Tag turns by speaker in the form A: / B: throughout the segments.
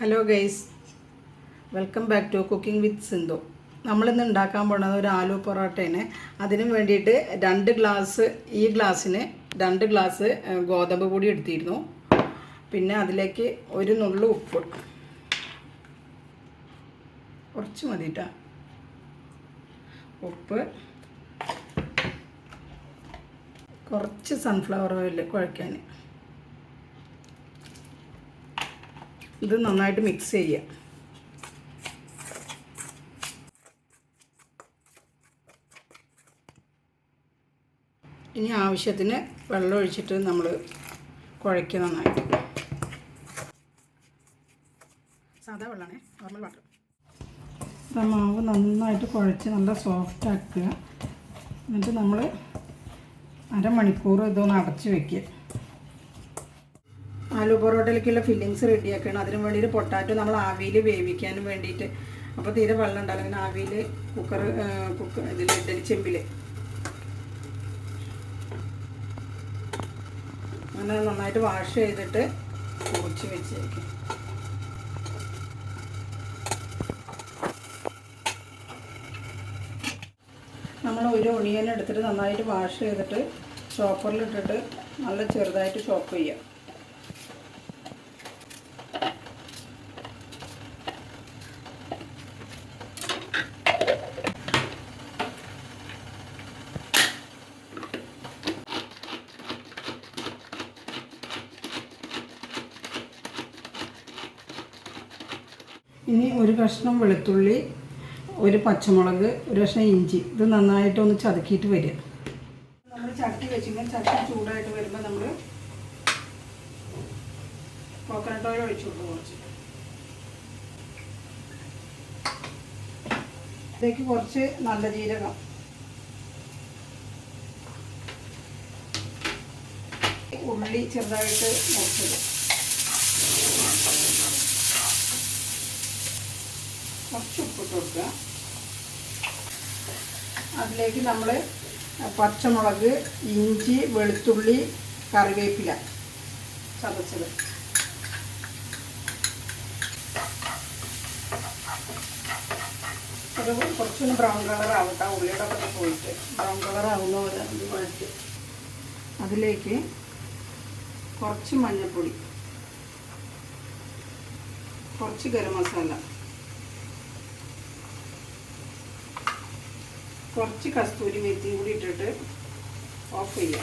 A: Hello guys, welcome back to cooking with Sindhu. നമ്മളിന്ന് ഉണ്ടാക്കാൻ പോകുന്നത് ഒരു ആലു പൊറോട്ടയാണ്. അതിന് വേണ്ടിയിട്ട് 2 ഗ്ലാസ്, ഈ ഗ്ലാസ്സിന് 2 ഗ്ലാസ് ഗോതമ്പ് പൊടി എടുത്തിരുന്നു. പിന്നെ അതിലേക്ക് ഒരു നുള്ളു ഉപ്പ്, കുറച്ച് മതിട്ടാ ഉപ്പ്, കുറച്ച് സൺഫ്ലവർ ഓയിൽ കുഴയ്ക്കാൻ. ഇത് നന്നായിട്ട് മിക്സ് ചെയ്യുക. ഇനി ആവശ്യത്തിന് വെള്ളം ഒഴിച്ചിട്ട് നമ്മൾ കുഴയ്ക്കുക നന്നായിട്ട്. സാധാ വെള്ളമാണ്, നോർമൽ വാട്ടർ. മാവ് നന്നായിട്ട് കുഴച്ച് നല്ല സോഫ്റ്റ് ആക്കുക. എന്നിട്ട് നമ്മൾ അരമണിക്കൂർ ഇതൊന്ന് അടച്ച് വയ്ക്കുക. ആലു പൊറോട്ടയിലേക്കുള്ള ഫില്ലിങ്സ് റെഡിയാക്കണം. അതിന് വേണ്ടിയിട്ട് പൊട്ടാറ്റോ നമ്മൾ ആവിയിൽ വേവിക്കാനും വേണ്ടിയിട്ട്, അപ്പോൾ തീരെ വെള്ളം ഉണ്ടാവില്ല. അങ്ങനെ ആവിയിൽ ഇതിൽ ഇഡലി ചെമ്പിൽ അങ്ങനെ നന്നായിട്ട് വാഷ് ചെയ്തിട്ട് കുറിച്ച് വെച്ചേക്കും. നമ്മൾ ഒരു ഒണിയൻ എടുത്തിട്ട് നന്നായിട്ട് വാഷ് ചെയ്തിട്ട് ചോപ്പറിലിട്ടിട്ട് നല്ല ചെറുതായിട്ട് ചോപ്പ് ചെയ്യാം. ഇനി ഒരു കഷ്ണം വെളുത്തുള്ളി, ഒരു പച്ചമുളക്, ഒരു കഷ്ണം ഇഞ്ചി, ഇത് നന്നായിട്ടൊന്ന് ചതക്കിയിട്ട് വരിക. നമ്മൾ ചട്ടി വെച്ചിങ്ങനെ ചട്ടി ചൂടായിട്ട് വരുമ്പോൾ നമ്മൾ കോക്കനട്ട് ഓയിൽ ഒഴിച്ചു കൊടുക്കും. കുറച്ച് ഇതിലേക്ക് കുറച്ച് നല്ല ജീരകം, ഉള്ളി ചെറുതായിട്ട് മുറിച്ചത്, കുറച്ച് ഉപ്പിട്ട് കൊടുക്കുക. അതിലേക്ക് നമ്മൾ പച്ചമുളക്, ഇഞ്ചി, വെളുത്തുള്ളി, കറിവേപ്പില ചതച്ചത്, അത് കുറച്ചൊന്ന് ബ്രൗൺ കളർ ആവട്ടെ. ഉള്ളിയുടെ ഒക്കെ പോയിട്ട് ബ്രൗൺ കളർ ആവുന്ന പോലെ അത് വഴറ്റി അതിലേക്ക് കുറച്ച് മഞ്ഞൾപ്പൊടി, കുറച്ച് ഗരം മസാല, കുറച്ച് കസ്തൂരി മേത്തിയും കൂടി ഇട്ടിട്ട് ഓഫ് ചെയ്യുക.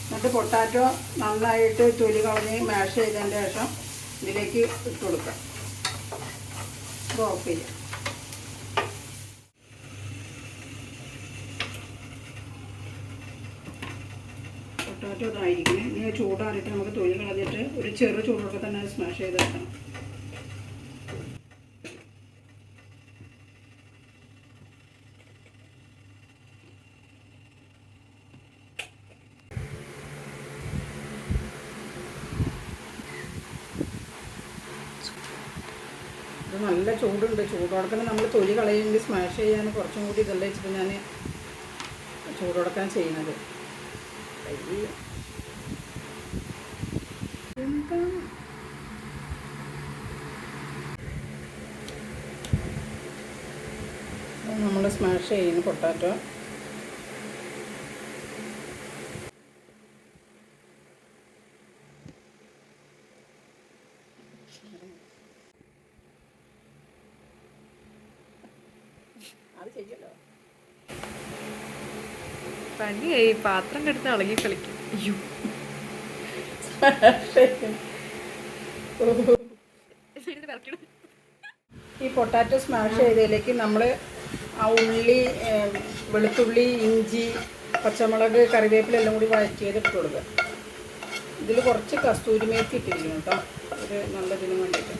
A: എന്നിട്ട് പൊട്ടാറ്റോ നന്നായിട്ട് തൊലി കളഞ്ഞ് മാഷ് ചെയ്തതിൻ്റെ ശേഷം ഇതിലേക്ക് ഇട്ട് കൊടുക്കുക. ഇത് ഓഫ് ചെയ്യുക. പൊട്ടാറ്റോ ഇതായിരിക്കണേ. ഇനി ചൂടാറിയിട്ട് നമുക്ക് തൊലി കളഞ്ഞിട്ട് ഒരു ചെറു ചൂടൊക്കെ തന്നെ സ്മാഷ് ചെയ്ത് വെക്കണം. ഇത് നല്ല ചൂടുണ്ട്. ചൂടോടക്കാൻ നമ്മൾ തൊലി കളയുമെങ്കിൽ സ്മാഷ് ചെയ്യാൻ കുറച്ചും കൂടി ഇതെല്ലാം വെച്ചിട്ട് ഞാൻ ചൂടോടക്കാൻ ചെയ്യുന്നത്. എന്താ നമ്മൾ സ്മാഷ് ചെയ്യുന്നു പൊട്ടാറ്റോ. അത് ചെയ്യല്ലോ.
B: പണിയായി, പാത്രം കെടുത്ത് ഇളകി കളിക്കും. അയ്യോ,
A: ഈ പൊട്ടാറ്റോ സ്മാഷ് ചെയ്തതിലേക്ക് നമ്മൾ ആ ഉള്ളി, വെളുത്തുള്ളി, ഇഞ്ചി, പച്ചമുളക്, കറിവേപ്പില എല്ലാം കൂടി വഴറ്റിയത് ഇട്ട് കൊടുക്കുക. ഇതിൽ കുറച്ച് കസ്തൂരി മേത്തി ഇട്ടിരിക്കണം കേട്ടോ, ഒരു നല്ലതിന് വേണ്ടിയിട്ട്.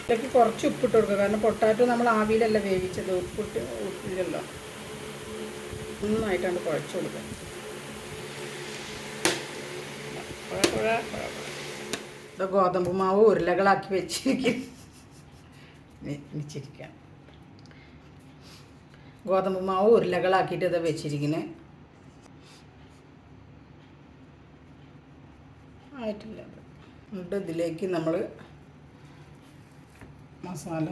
A: ഇതിലേക്ക് കുറച്ച് ഉപ്പിട്ട് കൊടുക്കുക. കാരണം പൊട്ടാറ്റോ നമ്മൾ ആവിയിലല്ല വേവിച്ചത്, ഉപ്പില്ലല്ലോ. നന്നായിട്ടാണ് കുഴച്ച് കൊടുക്കുക. ഇത് ഗോതമ്പ് മാവ് ഉരുളകളാക്കി വെച്ചിരിക്കാം. ഗോതമ്പ് മാവ് ഉരുളകളാക്കിയിട്ട് ഇത് വെച്ചിരിക്കുന്നത്. ആയിട്ടില്ല അത്. എന്നിട്ട് ഇതിലേക്ക് നമ്മൾ മസാല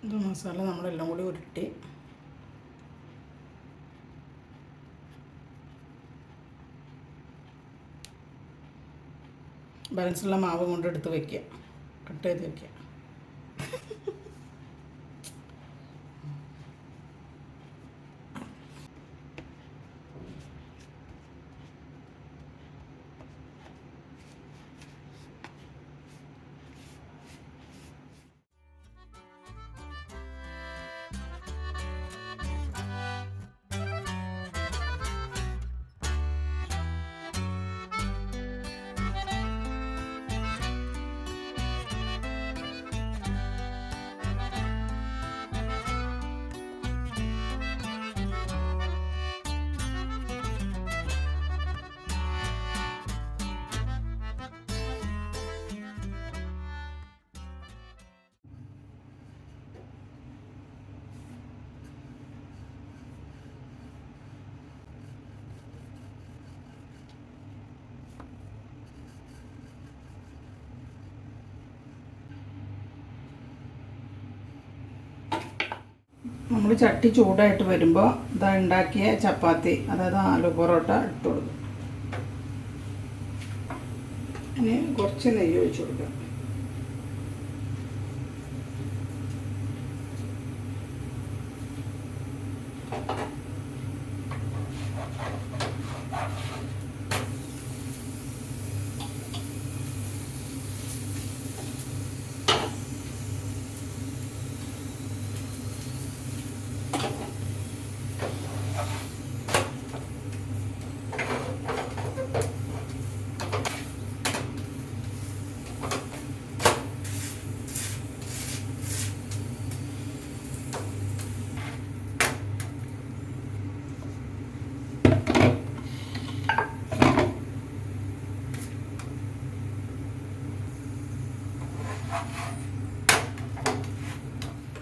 A: ഇത് മസാല നമ്മളെല്ലാം കൂടി ഉരുട്ടി ബാലൻസുള്ള മാവ് കൊണ്ട് എടുത്ത് വയ്ക്കുക, കട്ട് ചെയ്ത് വയ്ക്കുക. നമ്മൾ ചട്ടി ചൂടായിട്ട് വരുമ്പോൾ ഇതാ ഉണ്ടാക്കിയ ചപ്പാത്തി, അതായത് ആലു പൊറോട്ട ഇട്ട് കൊടുക്കും. ഇനി കുറച്ച് നെയ്യ് ഒഴിച്ച് കൊടുക്കാം.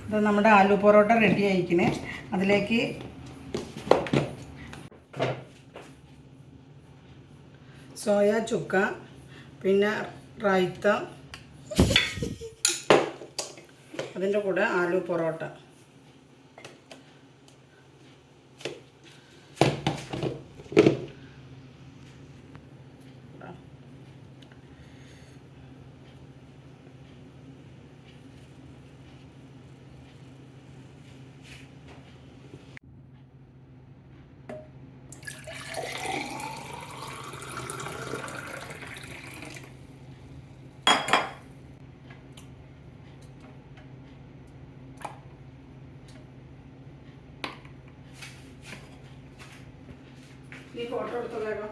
A: ഇത് നമ്മുടെ ആലു പൊറോട്ട റെഡി ആയിക്കണേ. അതിലേക്ക് സോയ ചുക്ക, പിന്നെ റൈത്ത, അതിൻ്റെ കൂടെ ആലു പൊറോട്ട. ഈ ഫോട്ടോ എടുത്തോ വേഗം.